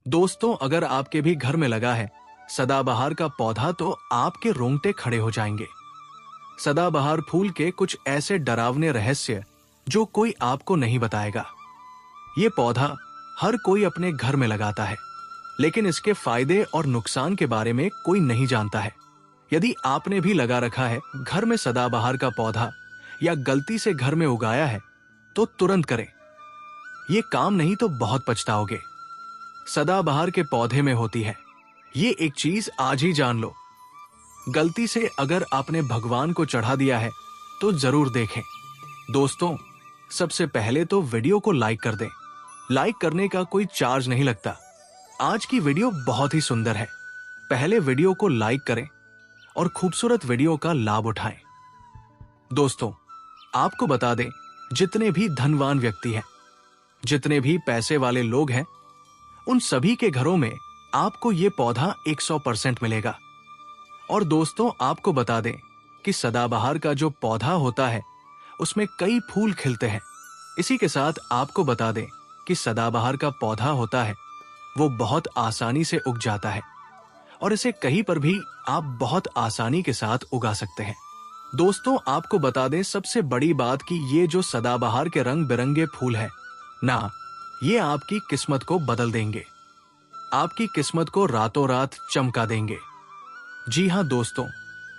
दोस्तों, अगर आपके भी घर में लगा है सदाबहार का पौधा तो आपके रोंगटे खड़े हो जाएंगे। सदाबहार फूल के कुछ ऐसे डरावने रहस्य जो कोई आपको नहीं बताएगा। ये पौधा हर कोई अपने घर में लगाता है, लेकिन इसके फायदे और नुकसान के बारे में कोई नहीं जानता है। यदि आपने भी लगा रखा है घर में सदाबहार का पौधा या गलती से घर में उगाया है तो तुरंत करें। ये काम नहीं तो बहुत पछताओगे। सदाबहार के पौधे में होती है ये एक चीज आज ही जान लो। गलती से अगर आपने भगवान को चढ़ा दिया है तो जरूर देखें। दोस्तों, सबसे पहले तो वीडियो को लाइक कर दें। लाइक करने का कोई चार्ज नहीं लगता। आज की वीडियो बहुत ही सुंदर है। पहले वीडियो को लाइक करें और खूबसूरत वीडियो का लाभ उठाएं। दोस्तों, आपको बता दें, जितने भी धनवान व्यक्ति हैं, जितने भी पैसे वाले लोग हैं, उन सभी के घरों में आपको ये पौधा 100% मिलेगा। और दोस्तों, आपको बता दें कि सदाबहार का जो पौधा होता है उसमें कई फूल खिलते हैं। इसी के साथ आपको बता दें कि सदाबहार का पौधा होता है वो बहुत आसानी से उग जाता है और इसे कहीं पर भी आप बहुत आसानी के साथ उगा सकते हैं। दोस्तों, आपको बता दें सबसे बड़ी बात कि ये जो सदाबहार के रंग बिरंगे फूल हैं ना, ये आपकी किस्मत को बदल देंगे। आपकी किस्मत को रातों रात चमका देंगे। जी हाँ दोस्तों,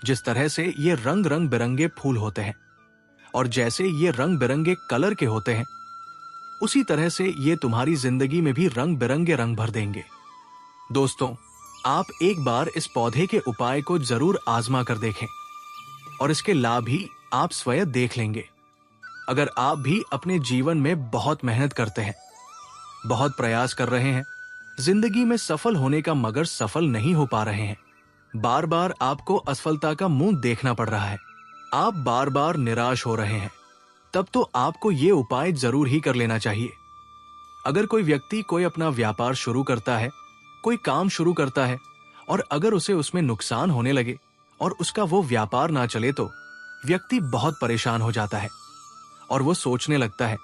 जिस तरह से ये रंग बिरंगे फूल होते हैं और जैसे ये रंग बिरंगे कलर के होते हैं, उसी तरह से ये तुम्हारी जिंदगी में भी रंग बिरंगे रंग भर देंगे। दोस्तों, आप एक बार इस पौधे के उपाय को जरूर आजमा कर देखें और इसके लाभ भी आप स्वयं देख लेंगे। अगर आप भी अपने जीवन में बहुत मेहनत करते हैं, बहुत प्रयास कर रहे हैं, जिंदगी में सफल होने का मगर सफल नहीं हो पा रहे हैं, बार बार आपको असफलता का मुंह देखना पड़ रहा है, आप बार बार निराश हो रहे हैं, तब तो आपको ये उपाय जरूर ही कर लेना चाहिए। अगर कोई व्यक्ति कोई अपना व्यापार शुरू करता है, कोई काम शुरू करता है और अगर उसे उसमें नुकसान होने लगे और उसका वो व्यापार ना चले तो व्यक्ति बहुत परेशान हो जाता है और वो सोचने लगता है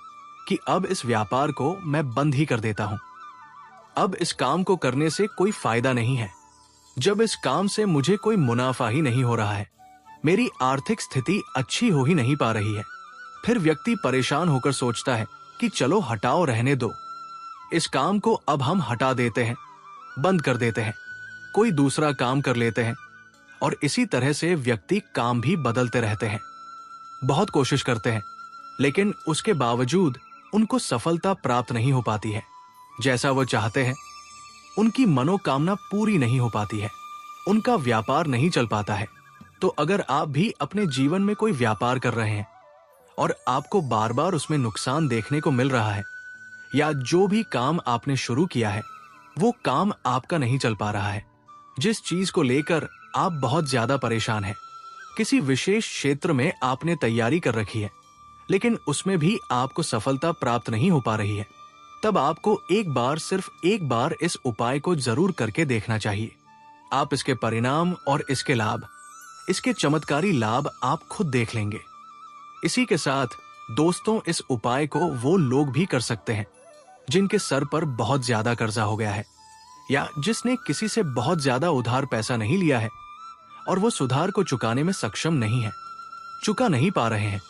कि अब इस व्यापार को मैं बंद ही कर देता हूं। अब इस काम को करने से कोई फायदा नहीं है। जब इस काम से मुझे कोई मुनाफा ही नहीं हो रहा है, मेरी आर्थिक स्थिति अच्छी हो ही नहीं पा रही है, फिर व्यक्ति परेशान होकर सोचता है कि चलो हटाओ, रहने दो, इस काम को अब हम हटा देते हैं, बंद कर देते हैं, कोई दूसरा काम कर लेते हैं। और इसी तरह से व्यक्ति काम भी बदलते रहते हैं, बहुत कोशिश करते हैं, लेकिन उसके बावजूद उनको सफलता प्राप्त नहीं हो पाती है। जैसा वो चाहते हैं उनकी मनोकामना पूरी नहीं हो पाती है, उनका व्यापार नहीं चल पाता है। तो अगर आप भी अपने जीवन में कोई व्यापार कर रहे हैं और आपको बार बार उसमें नुकसान देखने को मिल रहा है, या जो भी काम आपने शुरू किया है वो काम आपका नहीं चल पा रहा है, जिस चीज को लेकर आप बहुत ज्यादा परेशान हैं, किसी विशेष क्षेत्र में आपने तैयारी कर रखी है लेकिन उसमें भी आपको सफलता प्राप्त नहीं हो पा रही है, तब आपको एक बार, सिर्फ एक बार इस उपाय को जरूर करके देखना चाहिए। आप इसके परिणाम और इसके लाभ, इसके चमत्कारी लाभ आप खुद देख लेंगे। इसी के साथ दोस्तों, इस उपाय को वो लोग भी कर सकते हैं जिनके सर पर बहुत ज्यादा कर्जा हो गया है या जिसने किसी से बहुत ज्यादा उधार पैसा नहीं लिया है और वो सुधार को चुकाने में सक्षम नहीं है, चुका नहीं पा रहे हैं।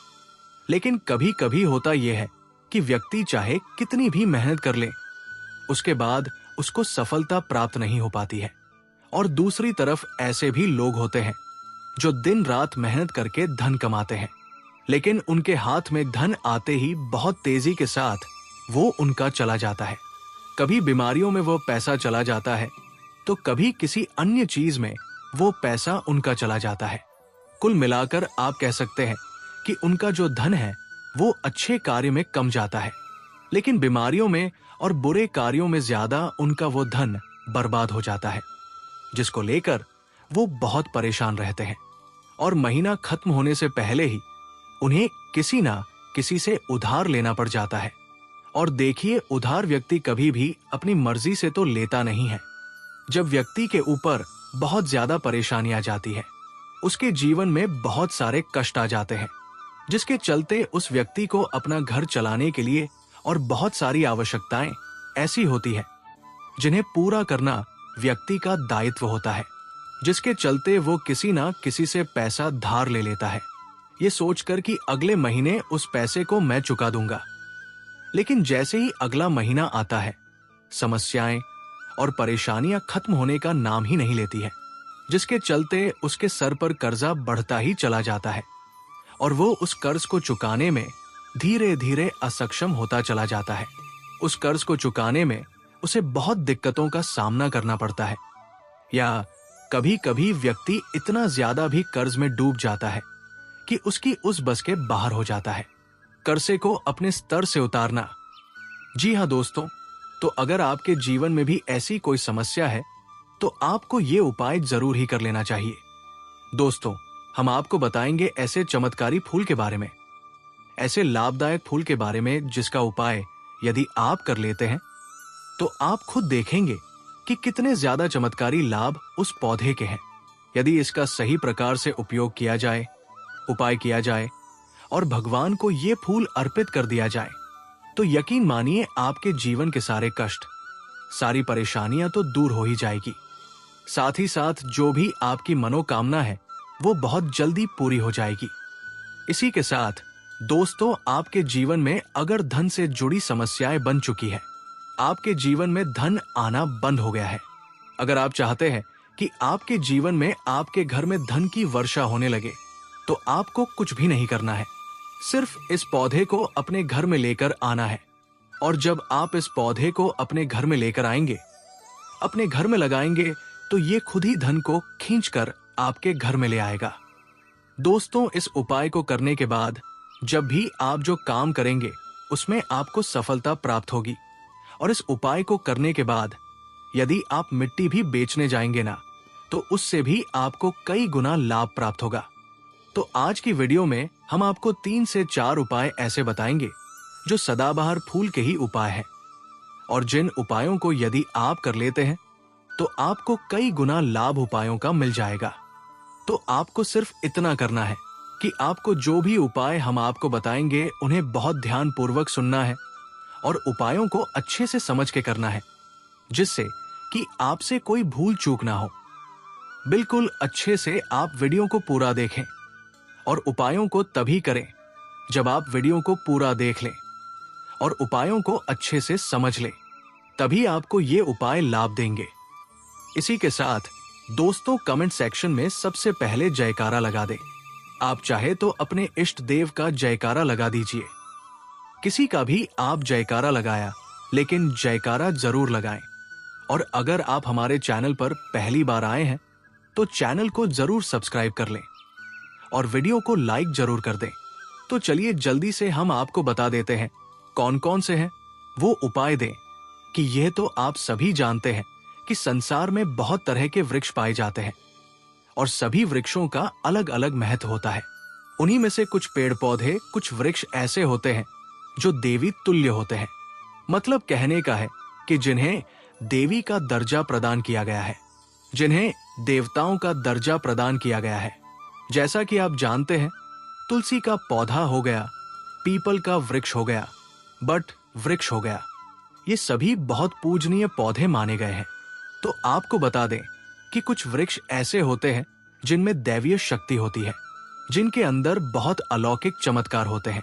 लेकिन कभी कभी होता यह है कि व्यक्ति चाहे कितनी भी मेहनत कर ले, उसके बाद उसको सफलता प्राप्त नहीं हो पाती है। और दूसरी तरफ ऐसे भी लोग होते हैं जो दिन रात मेहनत करके धन कमाते हैं, लेकिन उनके हाथ में धन आते ही बहुत तेजी के साथ वो उनका चला जाता है। कभी बीमारियों में वो पैसा चला जाता है तो कभी किसी अन्य चीज में वो पैसा उनका चला जाता है। कुल मिलाकर आप कह सकते हैं कि उनका जो धन है वो अच्छे कार्य में कम जाता है, लेकिन बीमारियों में और बुरे कार्यों में ज्यादा उनका वो धन बर्बाद हो जाता है, जिसको लेकर वो बहुत परेशान रहते हैं और महीना खत्म होने से पहले ही उन्हें किसी ना किसी से उधार लेना पड़ जाता है। और देखिए, उधार व्यक्ति कभी भी अपनी मर्जी से तो लेता नहीं है। जब व्यक्ति के ऊपर बहुत ज्यादा परेशानी आ जाती है, उसके जीवन में बहुत सारे कष्ट आ जाते हैं, जिसके चलते उस व्यक्ति को अपना घर चलाने के लिए और बहुत सारी आवश्यकताएं ऐसी होती है जिन्हें पूरा करना व्यक्ति का दायित्व होता है, जिसके चलते वो किसी ना किसी से पैसा धार ले लेता है, ये सोचकर कि अगले महीने उस पैसे को मैं चुका दूंगा। लेकिन जैसे ही अगला महीना आता है, समस्याएं और परेशानियां खत्म होने का नाम ही नहीं लेती है, जिसके चलते उसके सर पर कर्जा बढ़ता ही चला जाता है और वो उस कर्ज को चुकाने में धीरे धीरे असक्षम होता चला जाता है। उस कर्ज को चुकाने में उसे बहुत दिक्कतों का सामना करना पड़ता है, या कभी कभी व्यक्ति इतना ज्यादा भी कर्ज में डूब जाता है कि उसकी उस बस के बाहर हो जाता है। कर्जे को अपने स्तर से उतारना। जी हाँ दोस्तों, तो अगर आपके जीवन में भी ऐसी कोई समस्या है तो आपको ये उपाय जरूर ही कर लेना चाहिए। दोस्तों, हम आपको बताएंगे ऐसे चमत्कारी फूल के बारे में, ऐसे लाभदायक फूल के बारे में जिसका उपाय यदि आप कर लेते हैं तो आप खुद देखेंगे कि कितने ज्यादा चमत्कारी लाभ उस पौधे के हैं। यदि इसका सही प्रकार से उपयोग किया जाए, उपाय किया जाए और भगवान को ये फूल अर्पित कर दिया जाए, तो यकीन मानिए आपके जीवन के सारे कष्ट, सारी परेशानियां तो दूर हो ही जाएगी। साथ ही साथ जो भी आपकी मनोकामना है वो बहुत जल्दी पूरी हो जाएगी। इसी के साथ दोस्तों, आपके जीवन में अगर धन से जुड़ी समस्याएं बन चुकी है, आपके जीवन में धन आना बंद हो गया है, अगर आप चाहते हैं कि आपके जीवन में आपके घर में धन की वर्षा होने लगे, तो आपको कुछ भी नहीं करना है। सिर्फ इस पौधे को अपने घर में लेकर आना है, और जब आप इस पौधे को अपने घर में लेकर आएंगे, अपने घर में लगाएंगे, तो ये खुद ही धन को खींचकर आपके घर में ले आएगा। दोस्तों, इस उपाय को करने के बाद जब भी आप जो काम करेंगे उसमें आपको सफलता प्राप्त होगी, और इस उपाय को करने के बाद यदि आप मिट्टी भी बेचने जाएंगे ना, तो उससे भी आपको कई गुना लाभ प्राप्त होगा। तो आज की वीडियो में हम आपको 3 से 4 उपाय ऐसे बताएंगे जो सदाबहार फूल के ही उपाय हैं, और जिन उपायों को यदि आप कर लेते हैं तो आपको कई गुना लाभ उपायों का मिल जाएगा। तो आपको सिर्फ इतना करना है कि आपको जो भी उपाय हम आपको बताएंगे उन्हें बहुत ध्यान पूर्वक सुनना है और उपायों को अच्छे से समझ के करना है, जिससे कि आपसे कोई भूल चूक ना हो। बिल्कुल अच्छे से आप वीडियो को पूरा देखें, और उपायों को तभी करें जब आप वीडियो को पूरा देख लें और उपायों को अच्छे से समझ लें, तभी आपको ये उपाय लाभ देंगे। इसी के साथ दोस्तों, कमेंट सेक्शन में सबसे पहले जयकारा लगा दें। आप चाहे तो अपने इष्ट देव का जयकारा लगा दीजिए। किसी का भी आप जयकारा लगाया, लेकिन जयकारा जरूर लगाएं। और अगर आप हमारे चैनल पर पहली बार आए हैं तो चैनल को जरूर सब्सक्राइब कर लें और वीडियो को लाइक जरूर कर दें। तो चलिए जल्दी से हम आपको बता देते हैं कौन कौन से हैं वो उपाय दें, कि यह तो आप सभी जानते हैं कि संसार में बहुत तरह के वृक्ष पाए जाते हैं और सभी वृक्षों का अलग अलग महत्व होता है। उन्हीं में से कुछ पेड़ पौधे, कुछ वृक्ष ऐसे होते हैं जो देवी तुल्य होते हैं। मतलब कहने का है कि जिन्हें देवी का दर्जा प्रदान किया गया है, जिन्हें देवताओं का दर्जा प्रदान किया गया है। जैसा कि आप जानते हैं, तुलसी का पौधा हो गया, पीपल का वृक्ष हो गया, बट वृक्ष हो गया, ये सभी बहुत पूजनीय पौधे माने गए हैं। तो आपको बता दें कि कुछ वृक्ष ऐसे होते हैं जिनमें दैवीय शक्ति होती है, जिनके अंदर बहुत अलौकिक चमत्कार होते हैं।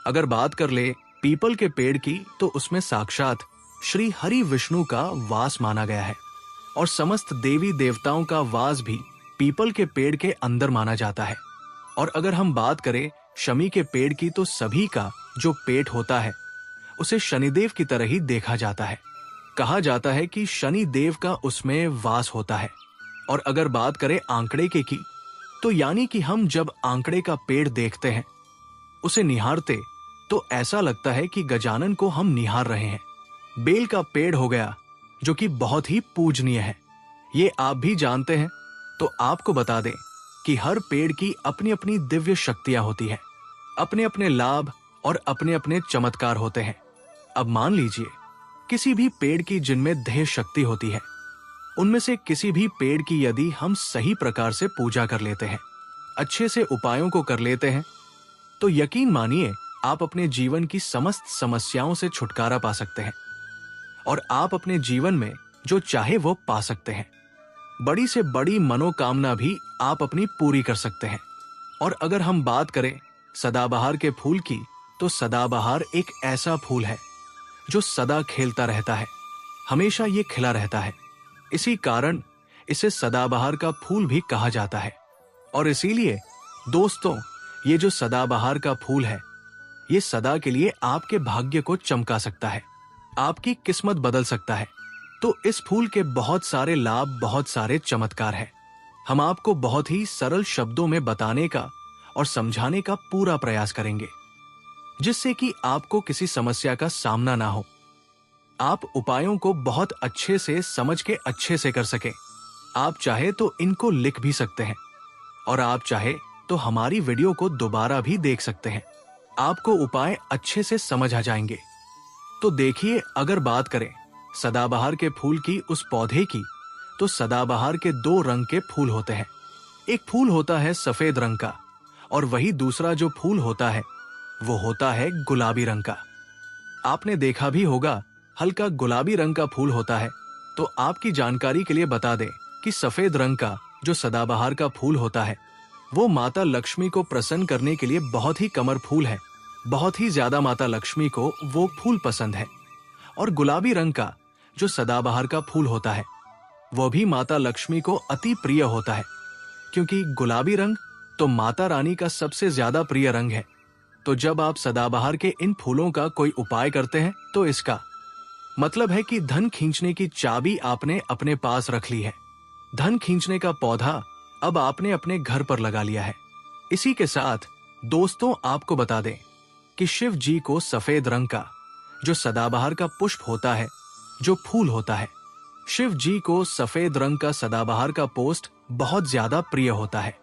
अगर बात कर ले पीपल के पेड़ की, तो उसमें साक्षात श्री हरि विष्णु का वास माना गया है, और समस्त देवी देवताओं का वास भी पीपल के पेड़ के अंदर माना जाता है। और अगर हम बात करें शमी के पेड़ की, तो सभी का जो पेट होता है उसे शनिदेव की तरह ही देखा जाता है। कहा जाता है कि शनि देव का उसमें वास होता है। और अगर बात करें आंकड़े के की, तो यानी कि हम जब आंकड़े का पेड़ देखते हैं, उसे निहारते, तो ऐसा लगता है कि गजानन को हम निहार रहे हैं। बेल का पेड़ हो गया, जो कि बहुत ही पूजनीय है, ये आप भी जानते हैं। तो आपको बता दें कि हर पेड़ की अपनी अपनी दिव्य शक्तियां होती हैं, अपने अपने लाभ और अपने अपने चमत्कार होते हैं। अब मान लीजिए किसी भी पेड़ की जिनमें देह शक्ति होती है, उनमें से किसी भी पेड़ की यदि हम सही प्रकार से पूजा कर लेते हैं, अच्छे से उपायों को कर लेते हैं, तो यकीन मानिए आप अपने जीवन की समस्त समस्याओं से छुटकारा पा सकते हैं और आप अपने जीवन में जो चाहे वो पा सकते हैं। बड़ी से बड़ी मनोकामना भी आप अपनी पूरी कर सकते हैं। और अगर हम बात करें सदाबहार के फूल की, तो सदाबहार एक ऐसा फूल है जो सदा खेलता रहता है, हमेशा ये खिला रहता है। इसी कारण इसे सदाबहार का फूल भी कहा जाता है। और इसीलिए दोस्तों, ये जो सदाबहार का फूल है, ये सदा के लिए आपके भाग्य को चमका सकता है, आपकी किस्मत बदल सकता है। तो इस फूल के बहुत सारे लाभ, बहुत सारे चमत्कार हैं। हम आपको बहुत ही सरल शब्दों में बताने का और समझाने का पूरा प्रयास करेंगे, जिससे कि आपको किसी समस्या का सामना ना हो, आप उपायों को बहुत अच्छे से समझ के अच्छे से कर सकें। आप चाहे तो इनको लिख भी सकते हैं, और आप चाहे तो हमारी वीडियो को दोबारा भी देख सकते हैं। आपको उपाय अच्छे से समझ आ जाएंगे। तो देखिए, अगर बात करें सदाबहार के फूल की, उस पौधे की, तो सदाबहार के 2 रंग के फूल होते हैं। एक फूल होता है सफेद रंग का, और वही दूसरा जो फूल होता है वो होता है गुलाबी रंग का। आपने देखा भी होगा, हल्का गुलाबी रंग का फूल होता है। तो आपकी जानकारी के लिए बता दें कि सफेद रंग का जो सदाबहार का फूल होता है, वो माता लक्ष्मी को प्रसन्न करने के लिए बहुत ही कमर फूल है। बहुत ही ज्यादा माता लक्ष्मी को वो फूल पसंद है। और गुलाबी रंग का जो सदाबहार का फूल होता है, वो भी माता लक्ष्मी को अति प्रिय होता है, क्योंकि गुलाबी रंग तो माता रानी का सबसे ज्यादा प्रिय रंग है। तो जब आप सदाबहार के इन फूलों का कोई उपाय करते हैं, तो इसका मतलब है कि धन खींचने की चाबी आपने अपने पास रख ली है। धन खींचने का पौधा अब आपने अपने घर पर लगा लिया है। इसी के साथ दोस्तों, आपको बता दें कि शिव जी को सफेद रंग का जो सदाबहार का पुष्प होता है, जो फूल होता है, शिव जी को सफेद रंग का सदाबहार का पोस्ट बहुत ज्यादा प्रिय होता है।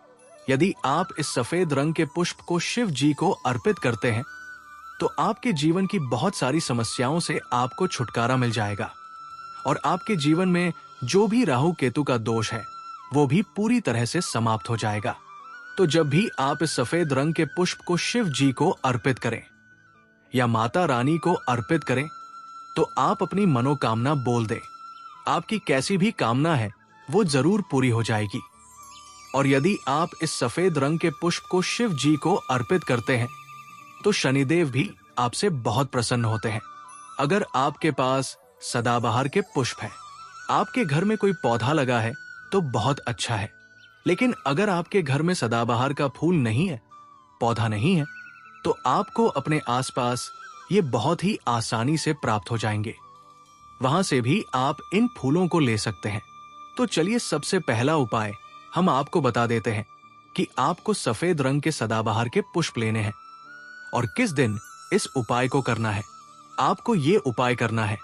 यदि आप इस सफेद रंग के पुष्प को शिव जी को अर्पित करते हैं, तो आपके जीवन की बहुत सारी समस्याओं से आपको छुटकारा मिल जाएगा। और आपके जीवन में जो भी राहु केतु का दोष है, वो भी पूरी तरह से समाप्त हो जाएगा। तो जब भी आप इस सफेद रंग के पुष्प को शिव जी को अर्पित करें या माता रानी को अर्पित करें, तो आप अपनी मनोकामना बोल दें। आपकी कैसी भी कामना है, वो जरूर पूरी हो जाएगी। और यदि आप इस सफेद रंग के पुष्प को शिव जी को अर्पित करते हैं, तो शनिदेव भी आपसे बहुत प्रसन्न होते हैं। अगर आपके पास सदाबहार के पुष्प है, आपके घर में कोई पौधा लगा है, तो बहुत अच्छा है। लेकिन अगर आपके घर में सदाबहार का फूल नहीं है, पौधा नहीं है, तो आपको अपने आसपास ये बहुत ही आसानी से प्राप्त हो जाएंगे। वहां से भी आप इन फूलों को ले सकते हैं। तो चलिए, सबसे पहला उपाय हम आपको बता देते हैं कि आपको सफेद रंग के सदाबहार के पुष्प लेने हैं और किस दिन इस उपाय को करना है। आपको ये उपाय करना है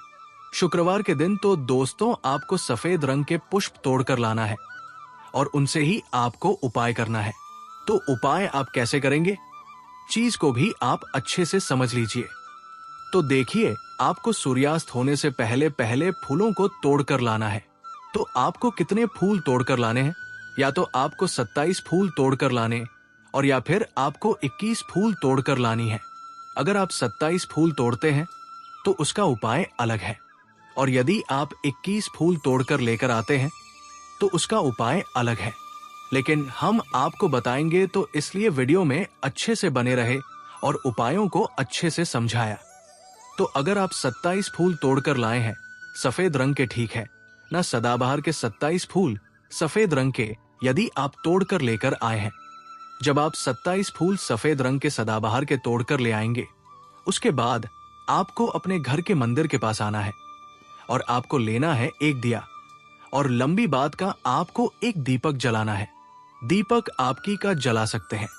शुक्रवार के दिन। तो दोस्तों, आपको सफेद रंग के पुष्प तोड़कर लाना है और उनसे ही आपको उपाय करना है। तो उपाय आप कैसे करेंगे, चीज को भी आप अच्छे से समझ लीजिए। तो देखिए, आपको सूर्यास्त होने से पहले पहले फूलों को तोड़कर लाना है। तो आपको कितने फूल तोड़कर लाने हैं? या तो आपको 27 फूल तोड़कर लाने, और या फिर आपको 21 फूल तोड़कर लानी है। अगर आप 27 फूल तोड़ते हैं तो उसका उपाय अलग है, और यदि आप 21 फूल तोड़कर लेकर आते हैं तो उसका उपाय अलग है। लेकिन हम आपको बताएंगे, तो इसलिए वीडियो में अच्छे से बने रहे और उपायों को अच्छे से समझाया। तो अगर आप 27 फूल तोड़कर लाए हैं सफेद रंग के, ठीक है ना, सदाबहार के 27 फूल सफेद रंग के यदि आप तोड़कर लेकर आए हैं, जब आप 27 फूल सफेद रंग के सदाबहार के तोड़कर ले आएंगे, उसके बाद आपको अपने घर के मंदिर के पास आना है और आपको लेना है एक दिया, और लंबी बात का आपको एक दीपक जलाना है। दीपक आपकी का जला सकते हैं।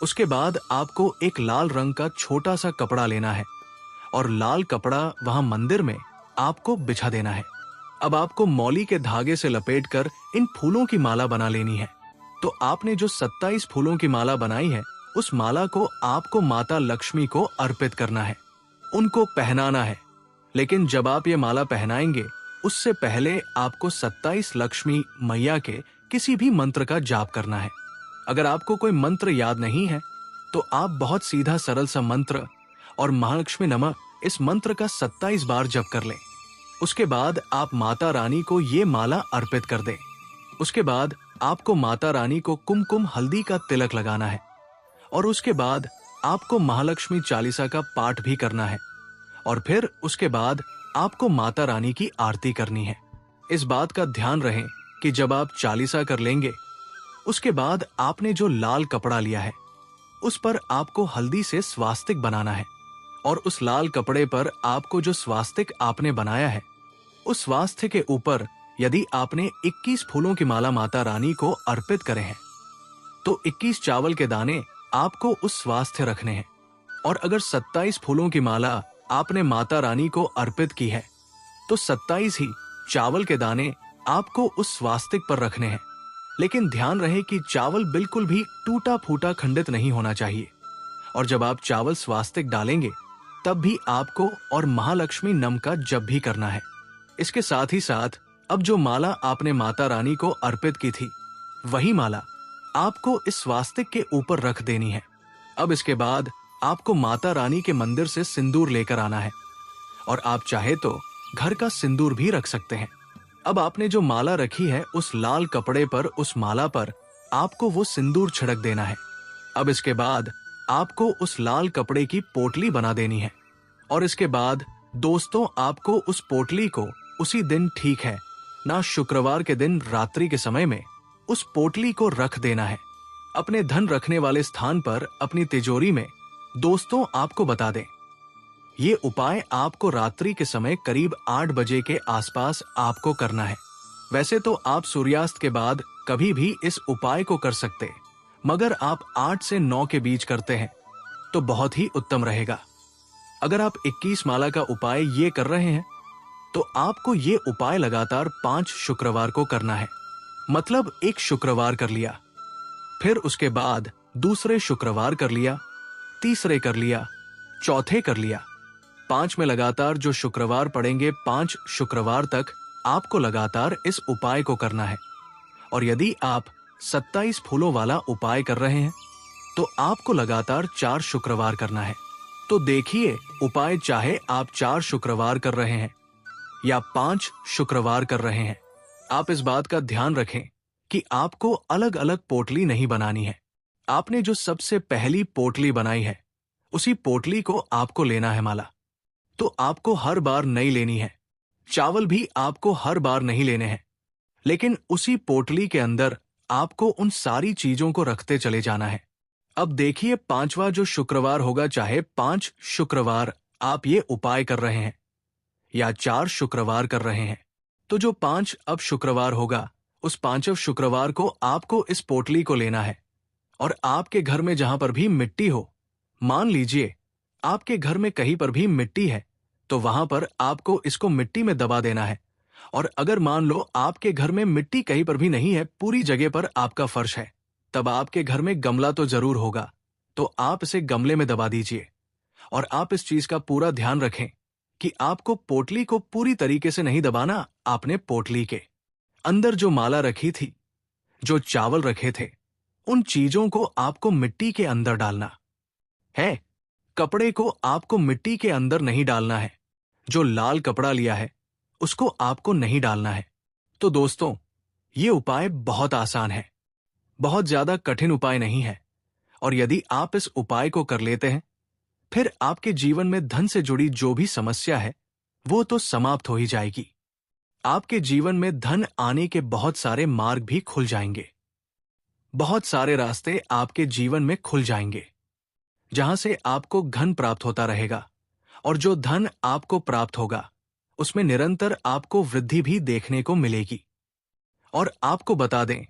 उसके बाद आपको एक लाल रंग का छोटा सा कपड़ा लेना है और लाल कपड़ा वहां मंदिर में आपको बिछा देना है। अब आपको मौली के धागे से लपेटकर इन फूलों की माला बना लेनी है। तो आपने जो 27 फूलों की माला बनाई है, उस माला को आपको माता लक्ष्मी को अर्पित करना है, उनको पहनाना है। लेकिन जब आप ये माला पहनाएंगे, उससे पहले आपको 27 लक्ष्मी मैया के किसी भी मंत्र का जाप करना है। अगर आपको कोई मंत्र याद नहीं है, तो आप बहुत सीधा सरल सा मंत्र और महालक्ष्मी नमः इस मंत्र का 27 बार जप कर लें। उसके बाद आप माता रानी को ये माला अर्पित कर दें। उसके बाद आपको माता रानी को कुमकुम हल्दी का तिलक लगाना है और उसके बाद आपको महालक्ष्मी चालीसा का पाठ भी करना है और फिर उसके बाद आपको माता रानी की आरती करनी है। इस बात का ध्यान रहे कि जब आप चालीसा कर लेंगे उसके बाद आपने जो लाल कपड़ा लिया है उस पर आपको हल्दी से स्वास्तिक बनाना है और उस लाल कपड़े पर आपको जो स्वास्तिक आपने बनाया है उस स्वास्तिक के ऊपर यदि आपने 21 फूलों की माला माता रानी को अर्पित करे हैं तो 21 चावल के दाने आपको उस स्वास्थ्य रखने हैं और अगर 27 फूलों की माला आपने माता रानी को अर्पित की है तो 27 ही चावल के दाने आपको उस स्वास्तिक पर रखने हैं। लेकिन ध्यान रहे कि चावल बिल्कुल भी टूटा फूटा खंडित नहीं होना चाहिए और जब आप चावल स्वास्तिक डालेंगे तब भी आपको और महालक्ष्मी नम का जप भी करना है। इसके साथ ही साथ अब जो माला आपने माता रानी को अर्पित की थी वही माला आपको इस स्वास्तिक के ऊपर रख देनी है। अब इसके बाद आपको माता रानी के मंदिर से सिंदूर लेकर आना है और आप चाहे तो घर का सिंदूर भी रख सकते हैं। अब आपने जो माला रखी है उस लाल कपड़े पर उस माला पर आपको वो सिंदूर छिड़क देना है। अब इसके बाद आपको उस लाल कपड़े की पोटली बना देनी है और इसके बाद दोस्तों आपको उस पोटली को उसी दिन, ठीक है ना, शुक्रवार के दिन रात्रि के समय में उस पोटली को रख देना है अपने धन रखने वाले स्थान पर अपनी तिजोरी में। दोस्तों आपको बता दें ये उपाय आपको रात्रि के समय करीब 8 बजे के आसपास आपको करना है। वैसे तो आप सूर्यास्त के बाद कभी भी इस उपाय को कर सकते, मगर आप 8 से 9 के बीच करते हैं तो बहुत ही उत्तम रहेगा। अगर आप 21 माला का उपाय ये कर रहे हैं तो आपको ये उपाय लगातार 5 शुक्रवार को करना है। मतलब एक शुक्रवार कर लिया, फिर उसके बाद दूसरे शुक्रवार कर लिया, तीसरे कर लिया, चौथे कर लिया, 5 में लगातार जो शुक्रवार पड़ेंगे 5 शुक्रवार तक आपको लगातार इस उपाय को करना है। और यदि आप 27 फूलों वाला उपाय कर रहे हैं तो आपको लगातार 4 शुक्रवार करना है। तो देखिए उपाय चाहे आप 4 शुक्रवार कर रहे हैं या 5 शुक्रवार कर रहे हैं, आप इस बात का ध्यान रखें कि आपको अलग अलग पोटली नहीं बनानी है। आपने जो सबसे पहली पोटली बनाई है उसी पोटली को आपको लेना है माला। तो आपको हर बार नई लेनी है। चावल भी आपको हर बार नहीं लेने हैं, लेकिन उसी पोटली के अंदर आपको उन सारी चीजों को रखते चले जाना है। अब देखिए 5वां जो शुक्रवार होगा, चाहे 5 शुक्रवार आप ये उपाय कर रहे हैं या 4 शुक्रवार कर रहे हैं, तो जो 5 अब शुक्रवार होगा उस 5वें शुक्रवार को आपको इस पोटली को लेना है और आपके घर में जहां पर भी मिट्टी हो, मान लीजिए आपके घर में कहीं पर भी मिट्टी है तो वहां पर आपको इसको मिट्टी में दबा देना है। और अगर मान लो आपके घर में मिट्टी कहीं पर भी नहीं है, पूरी जगह पर आपका फर्श है, तब आपके घर में गमला तो जरूर होगा, तो आप इसे गमले में दबा दीजिए। और आप इस चीज का पूरा ध्यान रखें कि आपको पोटली को पूरी तरीके से नहीं दबाना। आपने पोटली के अंदर जो माला रखी थी, जो चावल रखे थे, उन चीजों को आपको मिट्टी के अंदर डालना है। कपड़े को आपको मिट्टी के अंदर नहीं डालना है। जो लाल कपड़ा लिया है उसको आपको नहीं डालना है। तो दोस्तों ये उपाय बहुत आसान है, बहुत ज्यादा कठिन उपाय नहीं है। और यदि आप इस उपाय को कर लेते हैं फिर आपके जीवन में धन से जुड़ी जो भी समस्या है वो तो समाप्त हो ही जाएगी। आपके जीवन में धन आने के बहुत सारे मार्ग भी खुल जाएंगे, बहुत सारे रास्ते आपके जीवन में खुल जाएंगे जहां से आपको धन प्राप्त होता रहेगा। और जो धन आपको प्राप्त होगा उसमें निरंतर आपको वृद्धि भी देखने को मिलेगी। और आपको बता दें,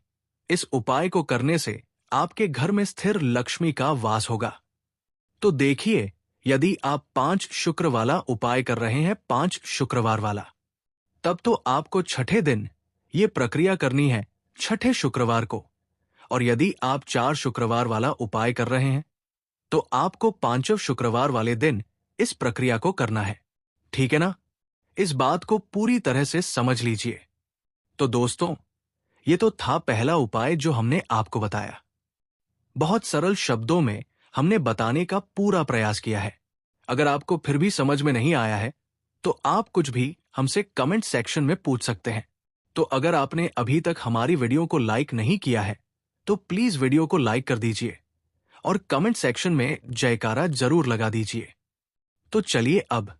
इस उपाय को करने से आपके घर में स्थिर लक्ष्मी का वास होगा। तो देखिए यदि आप 5 शुक्र वाला उपाय कर रहे हैं, 5 शुक्रवार वाला, तब तो आपको छठे दिन ये प्रक्रिया करनी है, छठे शुक्रवार को। और यदि आप 4 शुक्रवार वाला उपाय कर रहे हैं तो आपको 5वें शुक्रवार वाले दिन इस प्रक्रिया को करना है। ठीक है ना? इस बात को पूरी तरह से समझ लीजिए। तो दोस्तों ये तो था पहला उपाय जो हमने आपको बताया। बहुत सरल शब्दों में हमने बताने का पूरा प्रयास किया है। अगर आपको फिर भी समझ में नहीं आया है तो आप कुछ भी हमसे कमेंट सेक्शन में पूछ सकते हैं। तो अगर आपने अभी तक हमारी वीडियो को लाइक नहीं किया है तो प्लीज वीडियो को लाइक कर दीजिए और कमेंट सेक्शन में जयकारा जरूर लगा दीजिए। तो चलिए अब